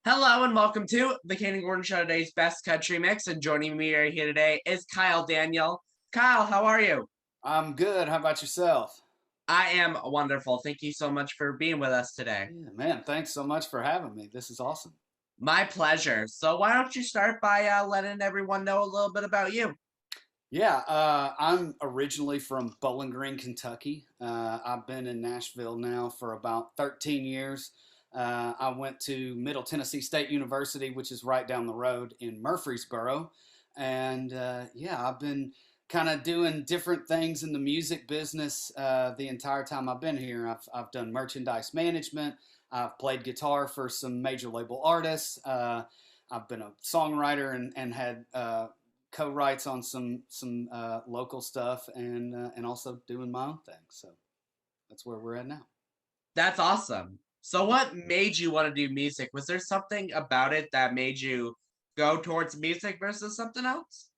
Hello and welcome to the Kayden Gordon Show, today's best country mix. And joining me right here today is Kyle Daniel. Kyle, how are you? I'm good. How about yourself? I am wonderful. Thank you so much for being with us today. Yeah, man. Thanks so much for having me. This is awesome. My pleasure. So, why don't you start by letting everyone know a little bit about you? Yeah, I'm originally from Bowling Green, Kentucky. I've been in Nashville now for about 13 years. I went to Middle Tennessee State University, which is right down the road in Murfreesboro. And yeah, I've been kind of doing different things in the music business the entire time I've been here. I've done merchandise management, I've played guitar for some major label artists. I've been a songwriter and had co-writes on some local stuff and also doing my own thing. So that's where we're at now. That's awesome. So, what made you want to do music? Was there something about it that made you go towards music versus something else?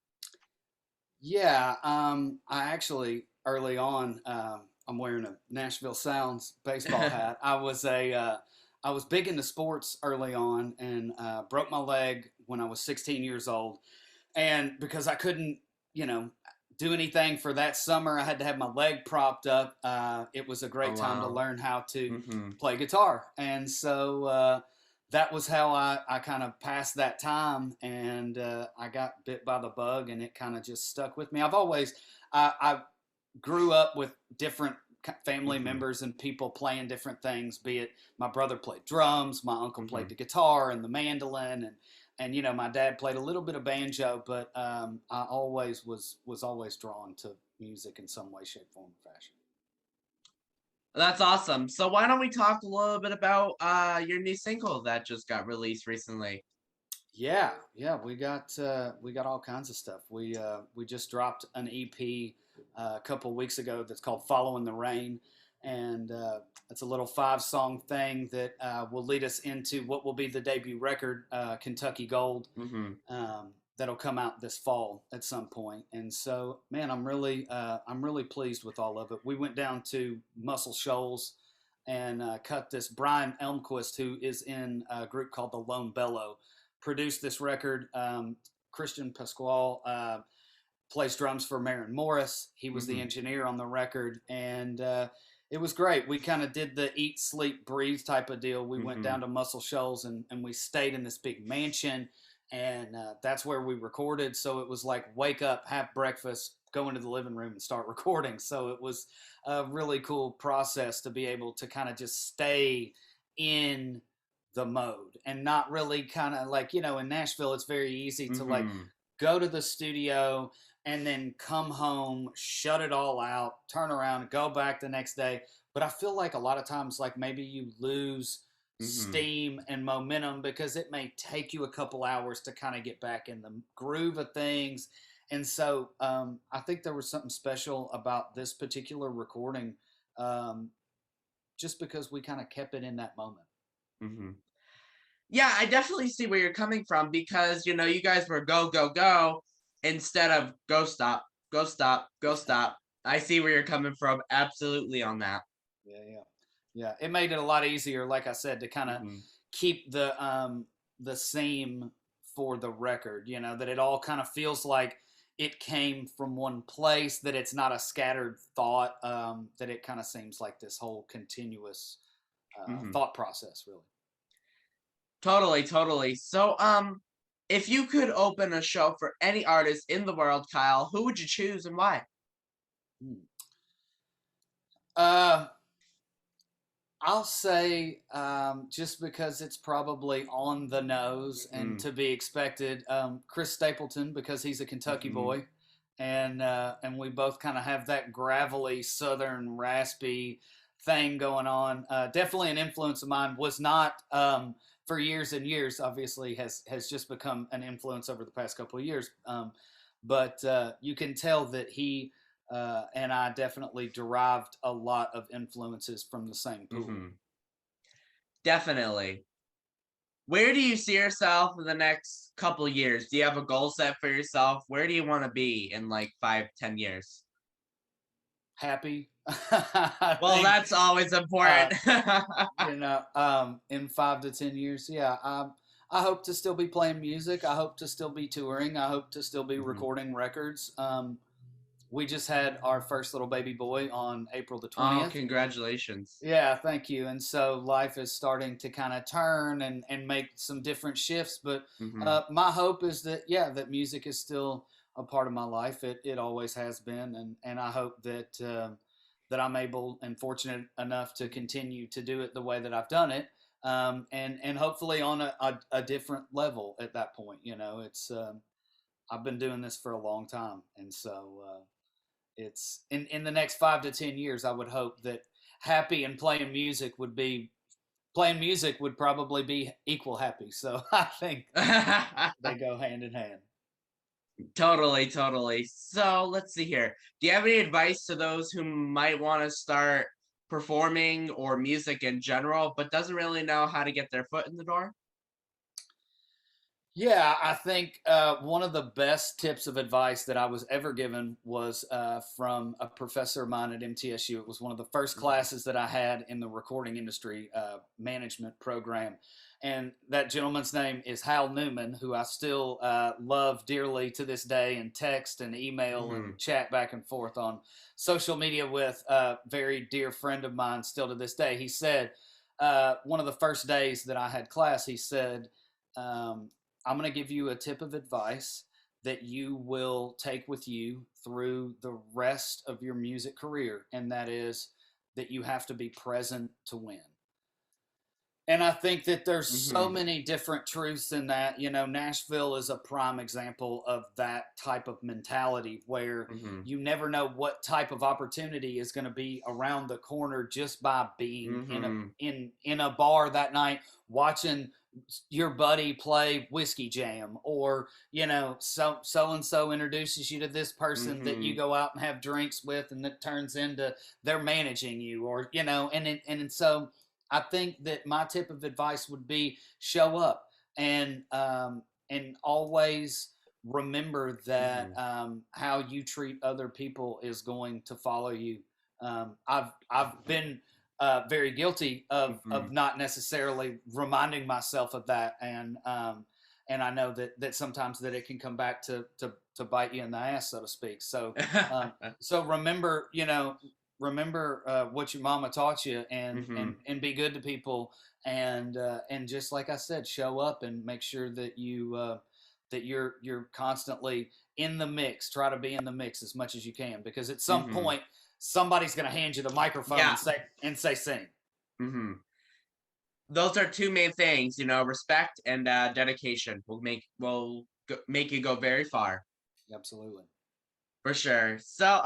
Yeah, I actually early on, I'm wearing a Nashville Sounds baseball hat. I was big into sports early on and broke my leg when I was 16 years old. And because I couldn't, you know, do anything for that summer, I had to have my leg propped up. It was a Oh, great time to wow. learn how to Mm-hmm. play guitar, and so that was how I kind of passed that time, and I got bit by the bug, and it kind of just stuck with me. I grew up with different family Mm-hmm. members and people playing different things. Be it my brother played drums, my uncle Mm-hmm. played the guitar and the mandolin, and my dad played a little bit of banjo. But I always was always drawn to music in some way, shape, form, or fashion. That's awesome. So why don't we talk a little bit about your new single that just got released recently? Yeah, we got all kinds of stuff. We just dropped an EP a couple weeks ago that's called "Following the Rain," and it's a little 5 song thing that will lead us into what will be the debut record, Kentucky Gold, Mm-hmm. that'll come out this fall at some point. And so, man, I'm really pleased with all of it. We went down to Muscle Shoals and cut this. Brian Elmquist, who is in a group called the Lone Bellow, produced this record. Christian Pasquale plays drums for Maren Morris. He was the Mm-hmm. engineer on the record, and it was great. We kind of did the eat, sleep, breathe type of deal. We went Mm-hmm. down to Muscle Shoals and we stayed in this big mansion, and that's where we recorded. So it was like wake up, have breakfast, go into the living room, and start recording. So it was a really cool process to be able to kind of just stay in the mode and not really kind of like, in Nashville, it's very easy to like Mm-hmm. go to the studio and then come home, shut it all out, turn around, go back the next day. But I feel like a lot of times, like maybe you lose Mm-hmm. steam and momentum because it may take you a couple hours to kind of get back in the groove of things. And so I think there was something special about this particular recording, um, just because we kind of kept it in that moment. Mm-hmm. Yeah, I definitely see where you're coming from because you guys were go, go, go instead of go stop, go stop, go stop. I see where you're coming from absolutely on that. Yeah. It made it a lot easier, like I said, to kind of Mm-hmm. keep the seam for the record. That it all kind of feels like it came from one place. That it's not a scattered thought. That it kind of seems like this whole continuous Mm-hmm. thought process, really. Totally, totally. So, if you could open a show for any artist in the world, Kyle, who would you choose and why? Hmm. Uh, I'll say just because it's probably on the nose and Mm-hmm. to be expected, Chris Stapleton because he's a Kentucky Mm-hmm. boy, and we both kind of have that gravelly Southern raspy thing going on. Definitely an influence of mine. Was not for years and years. Obviously, has just become an influence over the past couple of years. But you can tell that he and I definitely derived a lot of influences from the same pool. Mm-hmm. Definitely. Where do you see yourself in the next couple years? Do you have a goal set for yourself? Where do you want to be in like 5, 10 years? Happy, I Well, think, that's always uh, important. in 5 to 10 years, yeah, I hope to still be playing music. I hope to still be touring. I hope to still be Hmm. recording records. We just had our first little baby boy on April the Oh, 20th. congratulations. Yeah, thank you. And so life is starting to kind of turn and make some different shifts. But Hmm. my hope is that, yeah, that music is still a part of my life. It always has been. And I hope that, that I'm able and fortunate enough to continue to do it the way that I've done it. And hopefully on a different level at that point. You know, I've been doing this for a long time. And so, it's in the next 5 to 10 years, I would hope that happy and playing music would probably be equal happy. So I think they go hand in hand. Totally, totally. So let's see here. Do you have any advice to those who might want to start performing or music in general, but doesn't really know how to get their foot in the door? Yeah, I think one of the best tips of advice that I was ever given was from a professor of mine at MTSU. It was one of the first Mhm. classes that I had in the recording industry management program. And that gentleman's name is Hal Newman, who I still love dearly to this day, and text and email and Mhm. chat back and forth on social media with a very dear friend of mine still to this day. He said, one of the first days that I had class, he said, um, I'm going to give you a tip of advice that you will take with you through the rest of your music career, and that is that you have to be present to win. And I think that there's so Mhm. many different truths in that. You know, Nashville is a prime example of that type of mentality where Mhm. you never know what type of opportunity is going to be around the corner just by being in a Mhm. in a bar that night watching your buddy play whiskey jam, or you know, so and so introduces you to this person that you Mhm. go out and have drinks with, and that turns into they're managing you, or you know, and so I think that my tip of advice would be show up, and always remember that Mhm. how you treat other people is going to follow you. I've been very guilty of Mhm. not necessarily reminding myself of that, and I know that sometimes that it can come back to bite you in the ass, so to speak. So remember, you know, remember what your mama taught you, and and Mhm. and be good to people, and just like I said, show up and make sure that you're constantly in the mix. Try to be in the mix as much as you can, because at some Mhm. point somebody's going to hand you the microphone Yeah. and say sing. Mhm. Those are two main things, respect and dedication make you go very far. Absolutely. For sure. So,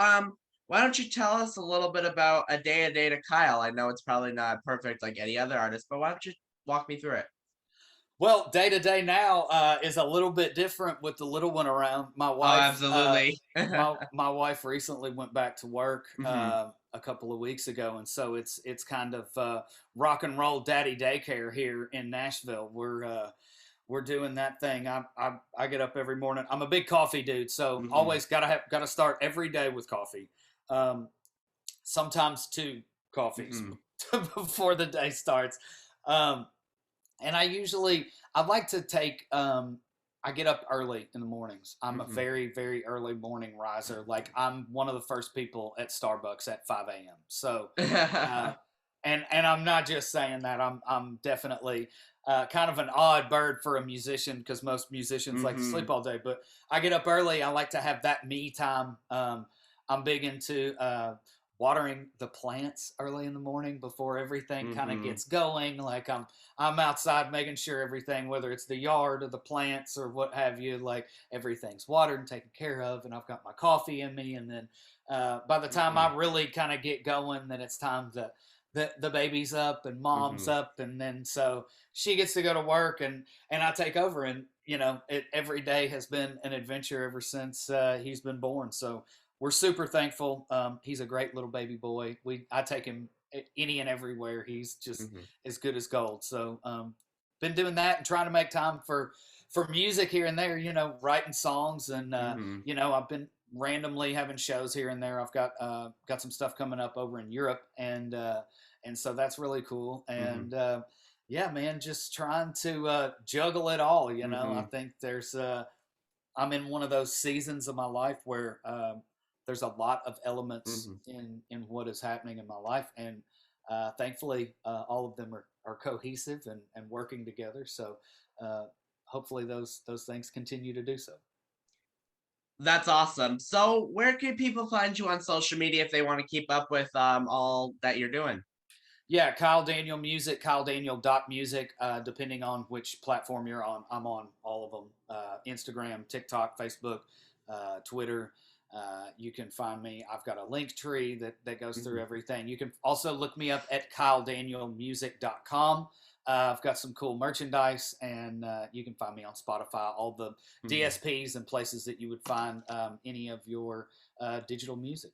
why don't you tell us a little bit about a day to Kyle? I know it's probably not perfect like any other artist, but why don't you walk me through it? Well, day to day now is a little bit different with the little one around. Oh, absolutely. My wife recently went back to work Hmm. a couple of weeks ago, and so it's kind of rock and roll daddy daycare here in Nashville. We're doing that thing. I get up every morning. I'm a big coffee dude, so Hmm. always gotta start every day with coffee. Um, Sometimes two coffees Hmm. before the day starts. Um, and I like to take I get up early in the mornings. I'm a Hmm. very very early morning riser. Like I'm one of the first people at Starbucks at 5 a.m. So uh, and I'm not just saying that. I'm definitely kind of an odd bird for a musician, because most musicians like to Hmm. sleep all day. But I get up early. I like to have that me time. I'm big into watering the plants early in the morning before everything kind of Hmm. gets going. Like I'm outside making sure everything, whether it's the yard or the plants or what have you, like everything's watered and taken care of, and I've got my coffee in me, and then by the time Hmm. I really kind of get going, then it's time to the baby's up and mom's Hmm. up, and then so she gets to go to work, and I take over, and you know every day has been an adventure ever since he's been born. So we're super thankful. He's a great little baby boy. I take him any and everywhere. He's just Hmm. as good as gold. So been doing that and trying to make time for music here and there. You know, writing songs, and Hmm. you know, I've been randomly having shows here and there. I've got some stuff coming up over in Europe, and so that's really cool. Hmm. And Yeah, man, just trying to juggle it all. I Mm-hmm. think I'm in one of those seasons of my life where there's a lot of elements Mm-hmm. in what is happening in my life, and thankfully, all of them are cohesive and working together. So uh, hopefully, those things continue to do so. That's awesome. So, where can people find you on social media if they want to keep up with all that you're doing? Yeah, Kyle Daniel Music, Kyle Daniel dot music, depending on which platform you're on. I'm on all of them: Instagram, TikTok, Facebook, Twitter. You can find me. I've got a link tree that goes through Mm-hmm. everything. You can also look me up at kyledanielmusic.com. I've got some cool merchandise, and you can find me on Spotify, all the Mm-hmm. DSPs and places that you would find any of your digital music.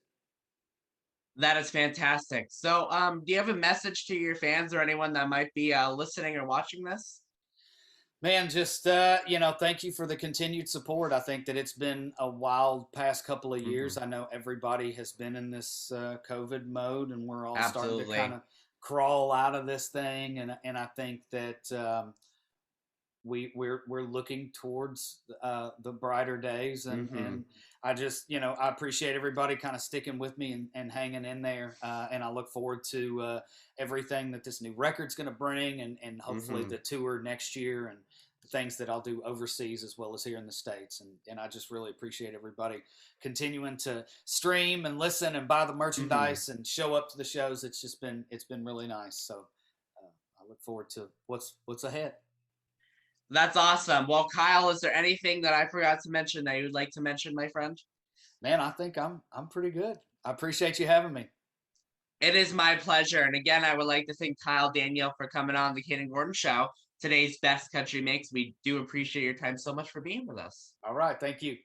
That is fantastic. So, do you have a message to your fans or anyone that might be listening or watching this? Man, just thank you for the continued support. I think that it's been a wild past couple of Mm-hmm. years. I know everybody has been in this COVID mode, and we're all starting to kind Absolutely. of crawl out of this thing. And I think that we're looking towards the brighter days, and Mm-hmm. and I just I appreciate everybody kind of sticking with me and hanging in there, and I look forward to everything that this new record's going to bring, and hopefully Mm-hmm. the tour next year, and the things that I'll do overseas as well as here in the States. And I just really appreciate everybody continuing to stream and listen and buy the Mm-hmm. merchandise and show up to the shows. It's been really nice. So I look forward to what's ahead. That's awesome. Well, Kyle, is there anything that I forgot to mention that you'd like to mention, my friend? Man, I think I'm pretty good. I appreciate you having me. It is my pleasure. And again, I would like to thank Kyle Daniel for coming on the Kayden Gordon Show. Today's Best Country Mix. We do appreciate your time so much for being with us. All right, thank you.